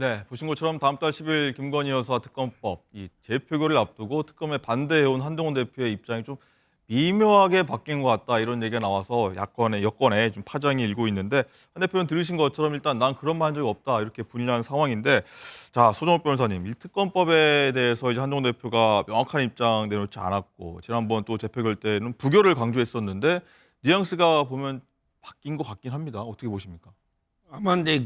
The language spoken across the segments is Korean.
네, 보신 것처럼 다음 달 10일 김건희 여사 특검법 이 재표결을 앞두고 특검에 반대해온 한동훈 대표의 입장이 좀 미묘하게 바뀐 것 같다 이런 얘기가 나와서 여권에 좀 파장이 일고 있는데 한 대표는 들으신 것처럼 일단 난 그런 말 한 적이 없다 이렇게 분리하는 상황인데 자 소정욱 변호사님 이 특검법에 대해서 이제 한동훈 대표가 명확한 입장 내놓지 않았고 지난번 또 재표결 때는 부결을 강조했었는데 뉘앙스가 보면 바뀐 것 같긴 합니다. 어떻게 보십니까? 아마 이제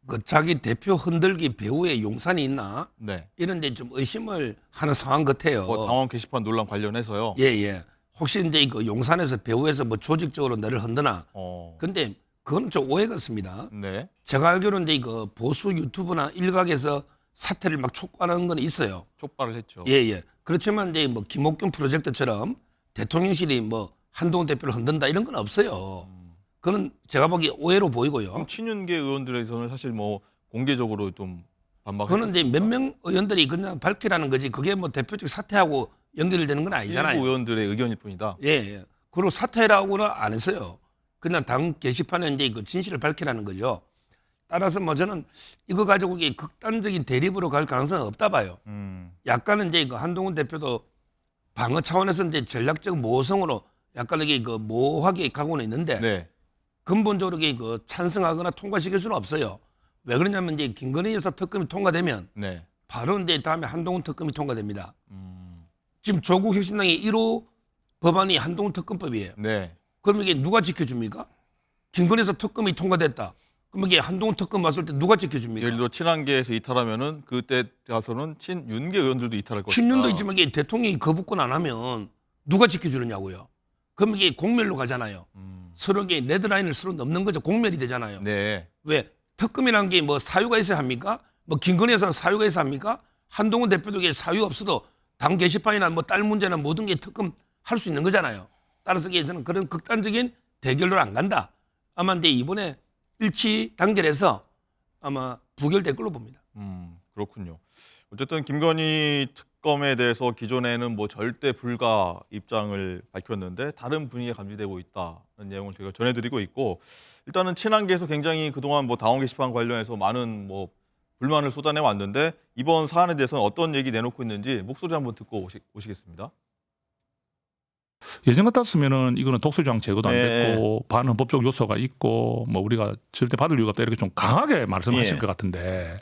그 자기 대표 흔들기 배후에 용산이 있나 네. 이런 데 좀 의심을 하는 상황 같아요. 뭐 당원 게시판 논란 관련해서요. 예. 혹시 이제 그 용산에서 배후에서 뭐 조직적으로 나를 흔드나. 근데 그건 좀 오해 같습니다. 네. 제가 알기로는 이제 그 보수 유튜브나 일각에서 사퇴를 막 촉구하는 건 있어요. 촉발을 했죠. 예. 그렇지만 이제 뭐 김옥균 프로젝트처럼 대통령실이 뭐 한동훈 대표를 흔든다 이런 건 없어요. 그건 제가 보기 오해로 보이고요. 그럼 친윤계 의원들에서는 사실 뭐 공개적으로 좀 반박했습니다. 그거는 이제 몇 명 의원들이 그냥 밝히라는 거지 그게 뭐 대표직 사퇴하고 연결되는 건 아니잖아요. 일부 의원들의 의견일 뿐이다. 예. 그리고 사퇴라고는 안 했어요. 그냥 당 게시판에 이제 그 진실을 밝히라는 거죠. 따라서 뭐 저는 이거 가지고 이게 극단적인 대립으로 갈 가능성은 없다 봐요. 약간은 이제 그 한동훈 대표도 방어 차원에서 이제 전략적 모성으로 약간 이게 그 모호하게 가고는 있는데 네. 근본적으로 이게 그 찬성하거나 통과시킬 수는 없어요. 왜 그러냐면 이제 김건희 여사 특검이 통과되면 네. 바로 이제 다음에 한동훈 특검이 통과됩니다. 지금 조국 혁신당의 1호 법안이 한동훈 특검법이에요. 네. 그럼 이게 누가 지켜줍니까? 김건희 여사 특검이 통과됐다. 그럼 이게 한동훈 특검 왔을 때 누가 지켜줍니까? 예를 들어 친한계에서 이탈하면은 그때 가서는 친윤계 의원들도 이탈할 것이다. 친윤도 있지만 이게 대통령이 거부권 안 하면 누가 지켜주느냐고요. 그럼 이게 공멸로 가잖아요. 서로 이게 레드라인을 서로 넘는 거죠. 공멸이 되잖아요. 네. 왜? 특검이라는 게 뭐 사유가 있어야 합니까? 뭐 김건희 여사는 사유가 있어야 합니까? 한동훈 대표도 이게 사유 없어도 당 게시판이나 뭐 딸 문제나 모든 게 특검 할 수 있는 거잖아요. 따라서 이게 저는 그런 극단적인 대결로 안 간다. 아마 이제 이번에 일치 단결해서 아마 부결될 걸로 봅니다. 그렇군요. 어쨌든 김건희 특검에 대해서 기존에는 뭐 절대 불가 입장을 밝혔는데 다른 분위기가 감지되고 있다는 내용을 저희가 전해드리고 있고 일단은 친한계에서 굉장히 그동안 뭐 당원 게시판 관련해서 많은 뭐 불만을 쏟아내 왔는데 이번 사안에 대해서는 어떤 얘기 내놓고 있는지 목소리 한번 듣고 오시겠습니다. 예전 같았으면은 이거는 독소조항 제거도 안 네. 됐고 반헌법적 요소가 있고 뭐 우리가 절대 받을 이유가 없다 이렇게 좀 강하게 말씀하실 예. 것 같은데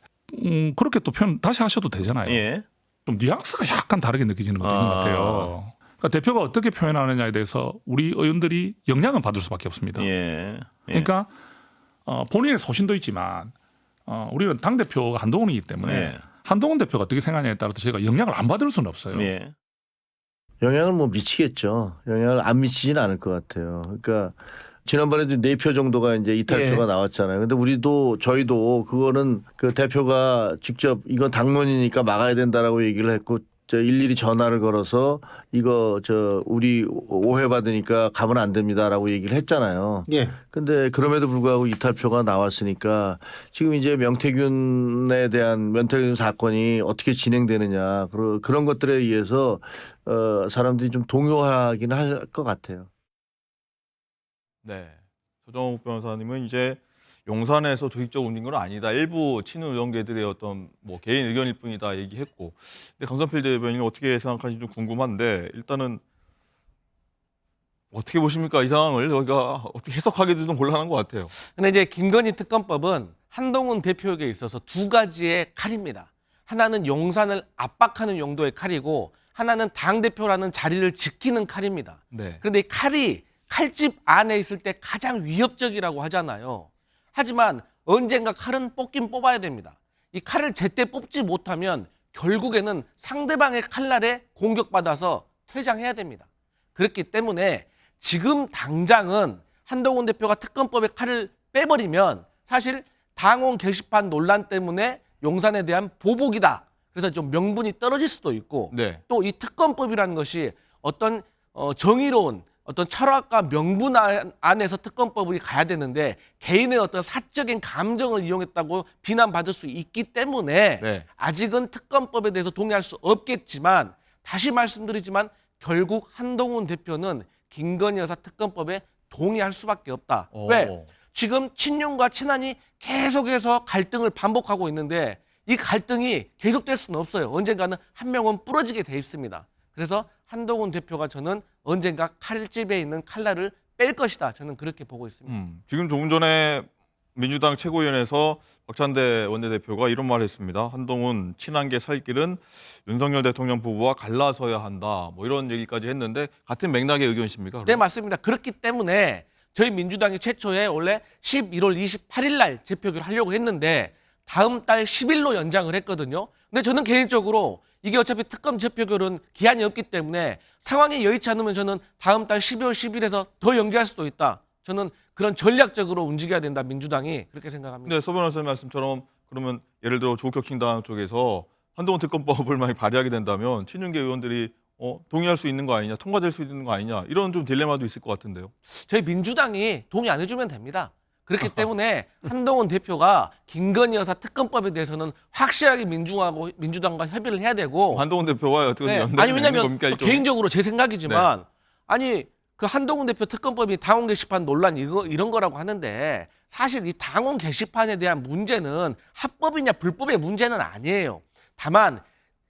그렇게 또 표현 다시 하셔도 되잖아요. 예. 좀 뉘앙스가 약간 다르게 느껴지는 것도 있는 것 같아요. 그러니까 대표가 어떻게 표현하느냐에 대해서 우리 의원들이 영향은 받을 수밖에 없습니다. 예. 그러니까 본인의 소신도 있지만 우리는 당 대표가 한동훈이기 때문에 예. 한동훈 대표가 어떻게 생각하냐에 따라서 저희가 영향을 안 받을 수는 없어요. 예. 영향을 뭐 미치겠죠. 영향을 안 미치지는 않을 것 같아요. 그러니까 지난번에도 4표 정도가 이제 이탈표가 나왔잖아요. 근데 저희도 그거는 그 대표가 직접 이건 당론이니까 막아야 된다라고 얘기를 했고 일일이 전화를 걸어서 이거 우리 오해받으니까 가면 안 됩니다라고 얘기를 했잖아요. 예. 근데 그럼에도 불구하고 이탈표가 나왔으니까 지금 이제 명태균 사건이 어떻게 진행되느냐 그런 것들에 의해서 사람들이 좀 동요하긴 할 것 같아요. 네. 조정욱 변호사님은 이제 용산에서 조직적 움직인 건 아니다. 일부 친윤 의원계들의 어떤 뭐 개인 의견일 뿐이다 얘기했고. 근데 강선필 대변인이 어떻게 생각하는지 좀 궁금한데 일단은 어떻게 보십니까? 이 상황을 저희가 어떻게 해석하기도 좀 곤란한 것 같아요. 근데 이제 김건희 특검법은 한동훈 대표에게 있어서 두 가지의 칼입니다. 하나는 용산을 압박하는 용도의 칼이고 하나는 당대표라는 자리를 지키는 칼입니다. 네. 그런데 이 칼이 칼집 안에 있을 때 가장 위협적이라고 하잖아요. 하지만 언젠가 칼은 뽑긴 뽑아야 됩니다. 이 칼을 제때 뽑지 못하면 결국에는 상대방의 칼날에 공격받아서 퇴장해야 됩니다. 그렇기 때문에 지금 당장은 한동훈 대표가 특검법의 칼을 빼버리면 사실 당원 게시판 논란 때문에 용산에 대한 보복이다. 그래서 좀 명분이 떨어질 수도 있고 네. 또 이 특검법이라는 것이 어떤 정의로운 어떤 철학과 명분 안에서 특검법이 가야 되는데 개인의 어떤 사적인 감정을 이용했다고 비난받을 수 있기 때문에 네. 아직은 특검법에 대해서 동의할 수 없겠지만 다시 말씀드리지만 결국 한동훈 대표는 김건희 여사 특검법에 동의할 수밖에 없다. 오. 왜? 지금 친윤과 친한이 계속해서 갈등을 반복하고 있는데 이 갈등이 계속될 수는 없어요. 언젠가는 한 명은 부러지게 돼 있습니다. 그래서 한동훈 대표가 저는 언젠가 칼집에 있는 칼날을 뺄 것이다. 저는 그렇게 보고 있습니다. 지금 조금 전에 민주당 최고위원회에서 박찬대 원내대표가 이런 말을 했습니다. 한동훈 친한계 살 길은 윤석열 대통령 부부와 갈라서야 한다. 뭐 이런 얘기까지 했는데 같은 맥락의 의견이십니까? 네, 그러면? 맞습니다. 그렇기 때문에 저희 민주당이 최초에 원래 11월 28일 날 재표결을 하려고 했는데 다음 달 10일로 연장을 했거든요. 근데 저는 개인적으로 이게 어차피 특검 재표결은 기한이 없기 때문에 상황이 여의치 않으면 저는 다음 달 12월 10일에서 더 연기할 수도 있다. 저는 그런 전략적으로 움직여야 된다. 민주당이 그렇게 생각합니다. 근데 서 변호사님 말씀처럼 그러면 예를 들어 조국혁신당 쪽에서 한동훈 특검법을 만약 발의하게 된다면 친윤계 의원들이 동의할 수 있는 거 아니냐, 통과될 수 있는 거 아니냐 이런 좀 딜레마도 있을 것 같은데요. 저희 민주당이 동의 안 해주면 됩니다. 그렇기 때문에 한동훈 대표가 김건희 여사 특검법에 대해서는 확실하게 민주당과 협의를 해야 되고 한동훈 대표와 어떻게 네. 연관이 아니 있는 왜냐하면 겁니까? 일종의? 개인적으로 제 생각이지만 아니 그 한동훈 대표 특검법이 당원 게시판 논란 이런 거라고 하는데 사실 이 당원 게시판에 대한 문제는 합법이냐 불법의 문제는 아니에요. 다만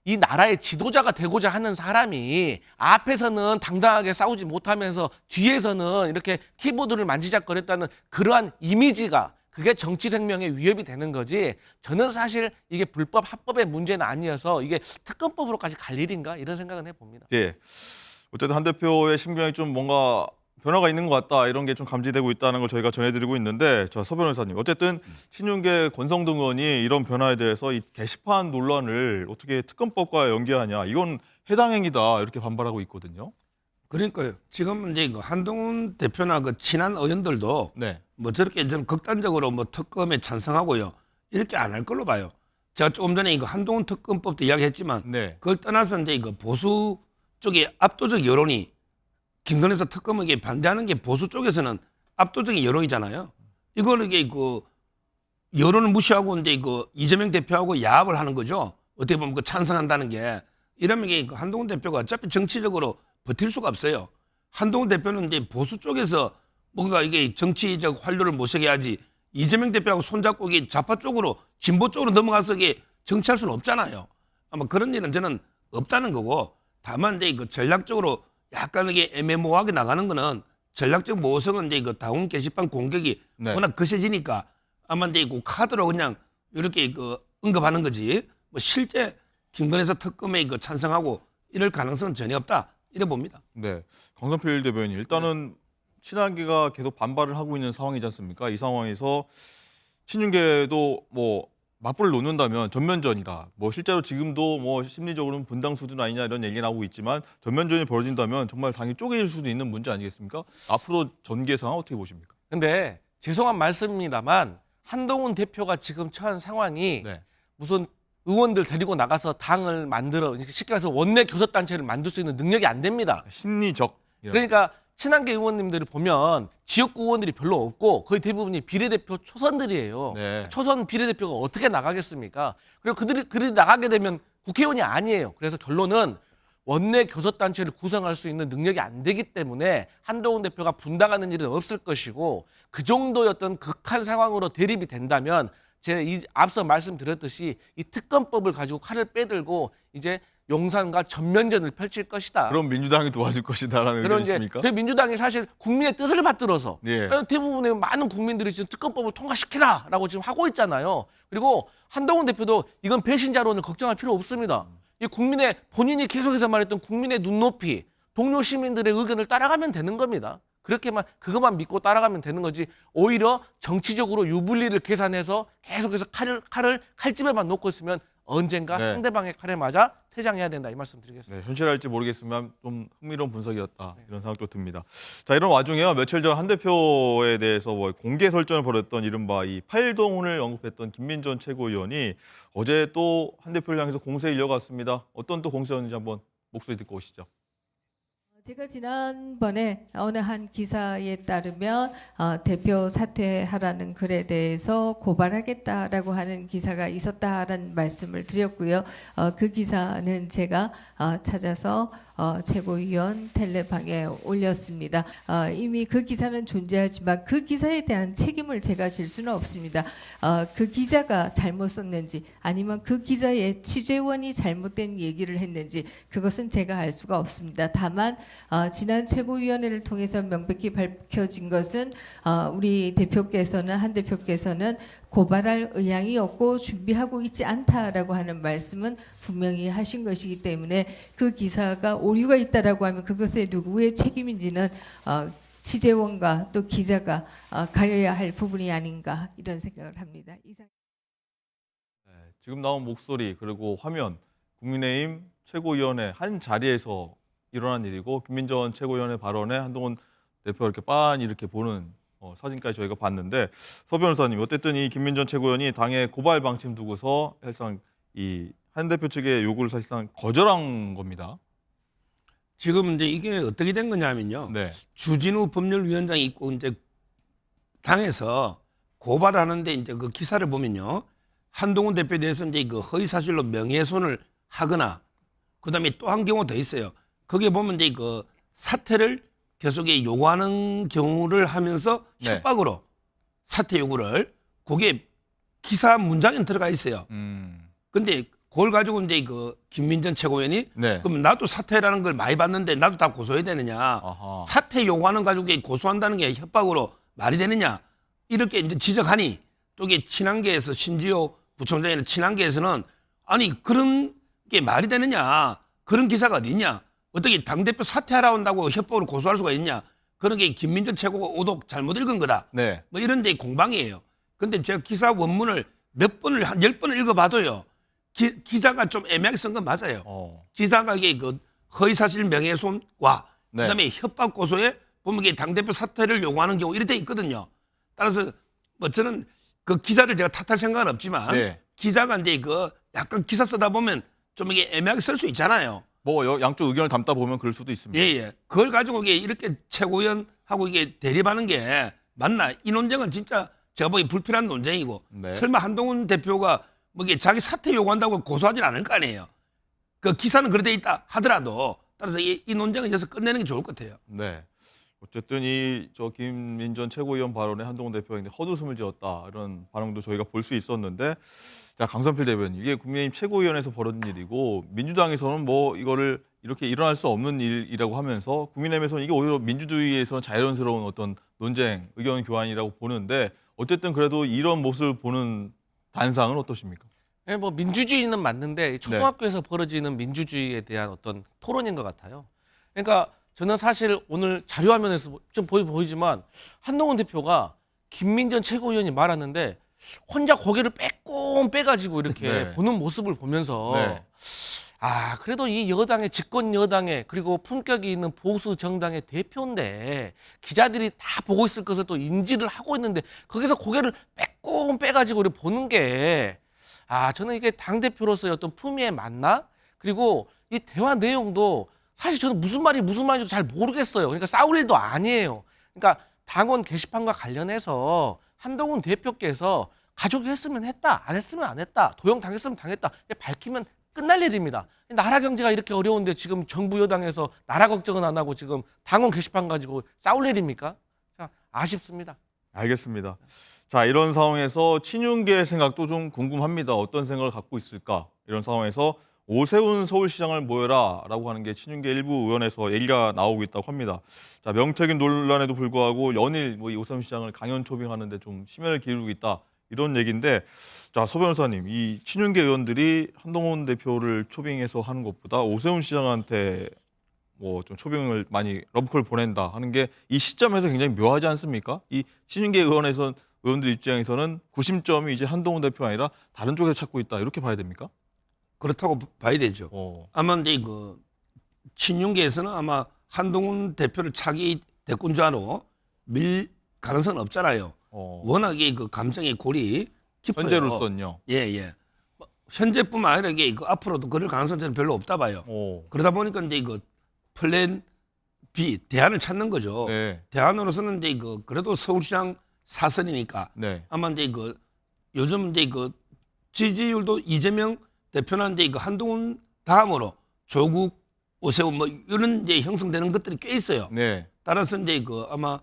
이 나라의 지도자가 되고자 하는 사람이 앞에서는 당당하게 싸우지 못하면서 뒤에서는 이렇게 키보드를 만지작거렸다는 그러한 이미지가 그게 정치 생명에 위협이 되는 거지. 저는 사실 이게 불법 합법의 문제는 아니어서 이게 특검법으로까지 갈 일인가 이런 생각은 해봅니다. 예. 어쨌든 한 대표의 심경이 좀 뭔가 변화가 있는 것 같다 이런 게 좀 감지되고 있다는 걸 저희가 전해드리고 있는데 서 변호사님 어쨌든 친윤계 권성동 의원이 이런 변화에 대해서 이 게시판 논란을 어떻게 특검법과 연계하냐 이건 해당 행위다 이렇게 반발하고 있거든요. 그러니까요. 지금 이제 그 한동훈 대표나 그 친한 의원들도 네. 뭐 저렇게 좀 극단적으로 뭐 특검에 찬성하고요. 이렇게 안 할 걸로 봐요. 제가 조금 전에 이거 한동훈 특검법도 이야기했지만 네. 그걸 떠나서 이제 이거 보수 쪽에 압도적 여론이 김건희에서 특검에게 반대하는 게 보수 쪽에서는 압도적인 여론이잖아요. 이걸 이게 그 여론을 무시하고 이제 그 이재명 대표하고 야합을 하는 거죠. 어떻게 보면 그 찬성한다는 게 이러면 이게 그 한동훈 대표가 어차피 정치적으로 버틸 수가 없어요. 한동훈 대표는 이제 보수 쪽에서 뭔가 이게 정치적 활로를 모색해야 하지 이재명 대표하고 손잡고 이게 좌파 쪽으로 진보 쪽으로 넘어가서 이게 정치할 수는 없잖아요. 아마 그런 일은 저는 없다는 거고 다만 이제 그 전략적으로 약간 이게 애매모호하게 나가는 거는 전략적 모성은 이제 그 당원 게시판 공격이 네. 워낙 거세지니까 아마 이제 그 카드로 그냥 이렇게 그 언급하는 거지 뭐 실제 김건희에서 특검에 그 찬성하고 이럴 가능성은 전혀 없다 이래 봅니다. 네. 강성필 대변인 일단은 친한계가 계속 반발을 하고 있는 상황이지 않습니까? 이 상황에서 친윤계도 뭐 맞불을 놓는다면 전면전이다. 뭐 실제로 지금도 뭐 심리적으로는 분당 수준 아니냐 이런 얘기 나오고 있지만 전면전이 벌어진다면 정말 당이 쪼개질 수도 있는 문제 아니겠습니까? 앞으로 전개 상황 어떻게 보십니까? 근데 죄송한 말씀입니다만 한동훈 대표가 지금 처한 상황이 네. 무슨 의원들 데리고 나가서 당을 만들어 쉽게 말해서 원내 교섭단체를 만들 수 있는 능력이 안 됩니다. 심리적. 그러니까 친한계 의원님들을 보면 지역구 의원들이 별로 없고 거의 대부분이 비례대표 초선들이에요. 네. 초선 비례대표가 어떻게 나가겠습니까? 그리고 그들이 나가게 되면 국회의원이 아니에요. 그래서 결론은 원내 교섭단체를 구성할 수 있는 능력이 안 되기 때문에 한동훈 대표가 분당하는 일은 없을 것이고 그 정도였던 극한 상황으로 대립이 된다면 제가 앞서 말씀드렸듯이 이 특검법을 가지고 칼을 빼들고 이제 용산과 전면전을 펼칠 것이다. 그럼 민주당이 도와줄 것이다라는 그런 이제 의견이십니까? 그 민주당이 사실 국민의 뜻을 받들어서 예. 대부분의 많은 국민들이 지금 특검법을 통과시키라라고 지금 하고 있잖아요. 그리고 한동훈 대표도 이건 배신자론을 걱정할 필요 없습니다. 이 국민의 본인이 계속해서 말했던 국민의 눈높이, 동료 시민들의 의견을 따라가면 되는 겁니다. 그것만 믿고 따라가면 되는 거지. 오히려 정치적으로 유불리를 계산해서 계속해서 칼집에만 놓고 있으면 언젠가 네. 상대방의 칼에 맞아 퇴장해야 된다 이 말씀 드리겠습니다. 네, 현실할지 모르겠지만 좀 흥미로운 분석이었다 이런 생각도 듭니다. 자 이런 와중에요 며칠 전 한 대표에 대해서 뭐 공개 설전을 벌였던 이른바 이 팔동훈을 언급했던 김민전 최고위원이 어제 또 한 대표를 향해서 공세를 이어갔습니다. 어떤 또 공세였는지 한번 목소리 듣고 오시죠. 제가 지난번에 어느 한 기사에 따르면 대표 사퇴하라는 글에 대해서 고발하겠다라고 하는 기사가 있었다라는 말씀을 드렸고요. 그 기사는 제가 찾아서 최고위원 텔레방에 올렸습니다. 이미 그 기사는 존재하지만 그 기사에 대한 책임을 제가 질 수는 없습니다. 그 기자가 잘못 썼는지 아니면 그 기자의 취재원이 잘못된 얘기를 했는지 그것은 제가 알 수가 없습니다. 다만 지난 최고위원회를 통해서 명백히 밝혀진 것은 우리 대표께서는 한 대표께서는 고발할 의향이 없고 준비하고 있지 않다라고 하는 말씀은 분명히 하신 것이기 때문에 그 기사가 오류가 있다라고 하면 그것에 누구의 책임인지는 취재원과 또 기자가 가려야 할 부분이 아닌가 이런 생각을 합니다. 이상. 네, 지금 나온 목소리 그리고 화면 국민의힘 최고위원회 한 자리에서 일어난 일이고 김민전 최고위원회 발언에 한동훈 대표가 이렇게 빤히 이렇게 보는 사진까지 저희가 봤는데 서 변호사님 어쨌든 이 김민전 최고위원이 당의 고발 방침 두고서 사실상 이 한 대표 측의 요구를 사실상 거절한 겁니다. 지금 이제 이게 어떻게 된 거냐면요. 네. 주진우 법률위원장이 있고 이제 당에서 고발하는데 이제 그 기사를 보면요. 한동훈 대표에 대해서 이제 그 허위 사실로 명예훼손을 하거나 그다음에 또 한 경우 더 있어요. 거기에 보면 이제 그 사퇴를 계속 요구하는 경우를 하면서 네. 협박으로 사퇴 요구를 그게 기사 문장에 들어가 있어요. 근데 그걸 가지고 이제 그 김민전 최고위원이 네. 그럼 나도 사퇴라는 걸 많이 받는데 나도 다 고소해야 되느냐? 아하. 사퇴 요구하는 가지고 고소한다는 게 협박으로 말이 되느냐? 이렇게 이제 지적하니 또 이게 친한계에서 신지호 부총장이나 친한계에서는 아니 그런 게 말이 되느냐? 그런 기사가 어디 있냐? 어떻게 당대표 사퇴하라 한다고 협박으로 고소할 수가 있냐? 그런 게 김민전 최고가 오독 잘못 읽은 거다. 네. 뭐 이런 데 공방이에요. 근데 제가 기사 원문을 몇 번을 한 10번을 읽어봐도요. 기자가 좀 애매하게 쓴 건 맞아요. 기자가 이게 그 허위사실 명예훼손과 네. 그다음에 협박 고소에 보면 이게 당대표 사퇴를 요구하는 경우 이렇게 돼 있거든요. 따라서 뭐 저는 그 기자를 제가 탓할 생각은 없지만 네. 기자가 이제 그 약간 기사 쓰다 보면 좀 이게 애매하게 쓸 수 있잖아요. 뭐 양쪽 의견을 담다 보면 그럴 수도 있습니다. 예. 그걸 가지고 이게 이렇게 최고위원하고 이게 대립하는 게 맞나? 이 논쟁은 진짜 제가 보기 불필요한 논쟁이고 네. 설마 한동훈 대표가 뭐 이게 자기 사퇴 요구한다고 고소하진 않을 거 아니에요. 그 기사는 그래 돼 있다 하더라도 따라서 이 논쟁은 여기서 끝내는 게 좋을 것 같아요. 네. 어쨌든 저 김민전 최고위원 발언에 한동훈 대표가 굉장히 헛웃음을 지었다 이런 반응도 저희가 볼 수 있었는데 자 강선필 대변인 이게 국민의힘 최고위원회에서 벌어진 일이고 민주당에서는 뭐 이거를 이렇게 일어날 수 없는 일이라고 하면서 국민의힘에서는 이게 오히려 민주주의에서는 자연스러운 어떤 논쟁 의견 교환이라고 보는데 어쨌든 그래도 이런 모습을 보는 단상은 어떠십니까? 네, 뭐 민주주의는 맞는데 초등학교에서 벌어지는 민주주의에 대한 어떤 토론인 것 같아요. 그러니까 저는 사실 오늘 자료화면에서 좀 보이지만 한동훈 대표가 김민전 최고위원이 말하는데 혼자 고개를 빼꼼 빼가지고 이렇게 네. 보는 모습을 보면서 네. 그래도 이 여당의 집권 여당의 그리고 품격이 있는 보수 정당의 대표인데 기자들이 다 보고 있을 것을 또 인지를 하고 있는데 거기서 고개를 빼꼼 빼가지고 이렇게 보는 게 저는 이게 당대표로서의 어떤 품위에 맞나? 그리고 이 대화 내용도 사실 저는 무슨 말인지도 잘 모르겠어요. 그러니까 싸울 일도 아니에요. 그러니까 당원 게시판과 관련해서 한동훈 대표께서 가족이 했으면 했다, 안 했으면 안 했다, 도용당했으면 당했다 밝히면 끝날 일입니다. 나라 경제가 이렇게 어려운데 지금 정부 여당에서 나라 걱정은 안 하고 지금 당원 게시판 가지고 싸울 일입니까? 자, 아쉽습니다. 알겠습니다. 자 이런 상황에서 친윤계의 생각도 좀 궁금합니다. 어떤 생각을 갖고 있을까? 이런 상황에서 오세훈 서울시장을 모여라라고 하는 게 친윤계 일부 의원에서 얘기가 나오고 있다고 합니다. 자 명태균 논란에도 불구하고 연일 이 오세훈 시장을 강연 초빙하는데 좀 심혈을 기울이고 있다 이런 얘기인데 자 서 변호사님 이 친윤계 의원들이 한동훈 대표를 초빙해서 하는 것보다 오세훈 시장한테 뭐 좀 초빙을 많이 러브콜 보낸다 하는 게 이 시점에서 굉장히 묘하지 않습니까? 이 친윤계 의원들 입장에서는 구심점이 이제 한동훈 대표가 아니라 다른 쪽에서 찾고 있다 이렇게 봐야 됩니까? 그렇다고 봐야 되죠. 아마 이제 그 친윤계에서는 아마 한동훈 대표를 차기 대권자로 밀 가능성은 없잖아요. 워낙에 그 감정의 골이 깊어요. 현재로서는요. 예. 현재뿐만 아니라 이게 그 앞으로도 그럴 가능성은 저는 별로 없다 봐요. 그러다 보니까 이제 그 플랜 B 대안을 찾는 거죠. 네. 대안으로서는 이제 그 그래도 서울시장 사선이니까 네. 아마 이제 그 요즘 이제 그 지지율도 이재명 대표는 이제 그 한동훈 다음으로 조국 오세훈 뭐 이런 이제 형성되는 것들이 꽤 있어요. 네. 따라서 이제 그 아마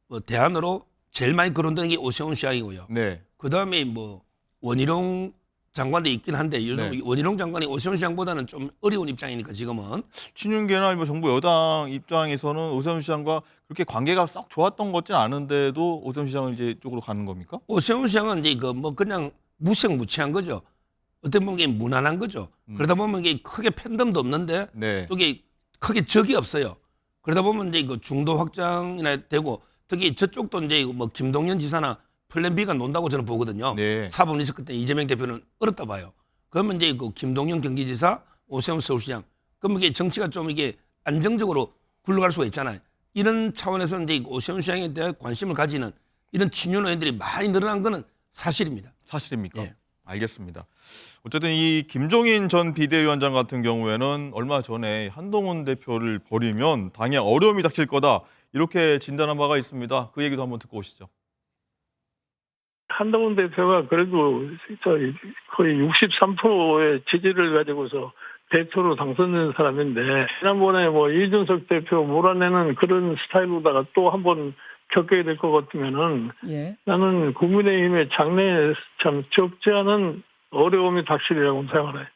뭐 대안으로 제일 많이 거론되는 게 오세훈 시장이고요. 네. 그 다음에 뭐 원희룡 장관도 있긴 한데 요즘 네. 원희룡 장관이 오세훈 시장보다는 좀 어려운 입장이니까 지금은 친윤계나 뭐 정부 여당 입장에서는 오세훈 시장과 그렇게 관계가 썩 좋았던 것 같지는 않은데도 오세훈 시장을 이제 쪽으로 가는 겁니까? 오세훈 시장은 이제 그 뭐 그냥 무색무취한 거죠. 어떻게 보면 이게 무난한 거죠. 그러다 보면 이게 크게 팬덤도 없는데 네. 또 이게 크게 적이 없어요. 그러다 보면 이제 그 중도 확장이나 되고 특히 저쪽도 이제 뭐 김동연 지사나 플랜 B가 논다고 저는 보거든요. 네. 사법 리스크 때 이재명 대표는 어렵다 봐요. 그러면 이제 그 김동연 경기지사, 오세훈 서울시장, 그러면 이게 정치가 좀 이게 안정적으로 굴러갈 수가 있잖아요. 이런 차원에서 이제 오세훈 시장에 대해 관심을 가지는 이런 친윤 의원들이 많이 늘어난 거는 사실입니다. 사실입니까? 예. 알겠습니다. 어쨌든 이 김종인 전 비대위원장 같은 경우에는 얼마 전에 한동훈 대표를 버리면 당에 어려움이 닥칠 거다 이렇게 진단한 바가 있습니다. 그 얘기도 한번 듣고 오시죠. 한동훈 대표가 그래도 거의 63%의 지지를 가지고서 대표로 당선된 사람인데 지난번에 뭐 이준석 대표 몰아내는 그런 스타일로다가 또 한번 겪게 될 것 같으면은 예. 나는 국민의힘의 장래에 참 적지 않은 어려움이 닥치리라고 생각을 해요.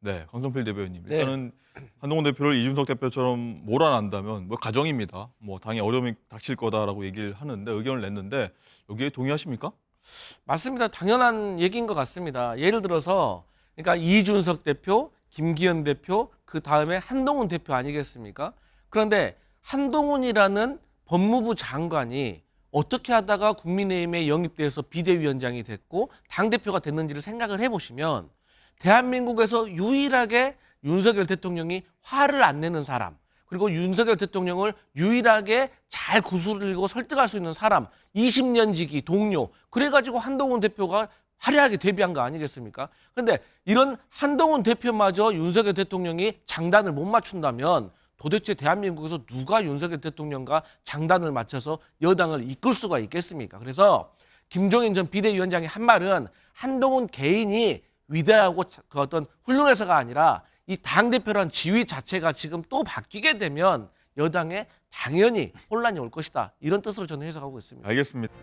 네, 강성필 대변인. 네. 일단은 한동훈 대표를 이준석 대표처럼 몰아난다면 뭐 가정입니다. 뭐 당에 어려움이 닥칠 거다라고 얘기를 하는데 의견을 냈는데 여기에 동의하십니까? 맞습니다. 당연한 얘기인 것 같습니다. 예를 들어서 그러니까 이준석 대표, 김기현 대표, 그 다음에 한동훈 대표 아니겠습니까? 그런데 한동훈이라는 법무부 장관이 어떻게 하다가 국민의힘에 영입돼서 비대위원장이 됐고 당대표가 됐는지를 생각을 해보시면 대한민국에서 유일하게 윤석열 대통령이 화를 안 내는 사람, 그리고 윤석열 대통령을 유일하게 잘 구슬리고 설득할 수 있는 사람, 20년 지기 동료, 그래가지고 한동훈 대표가 화려하게 데뷔한 거 아니겠습니까? 근데 이런 한동훈 대표마저 윤석열 대통령이 장단을 못 맞춘다면 도대체 대한민국에서 누가 윤석열 대통령과 장단을 맞춰서 여당을 이끌 수가 있겠습니까? 그래서 김종인 전 비대위원장이 한 말은 한동훈 개인이 위대하고 그 어떤 훌륭해서가 아니라 이 당대표란 지위 자체가 지금 또 바뀌게 되면 여당에 당연히 혼란이 올 것이다. 이런 뜻으로 저는 해석하고 있습니다. 알겠습니다.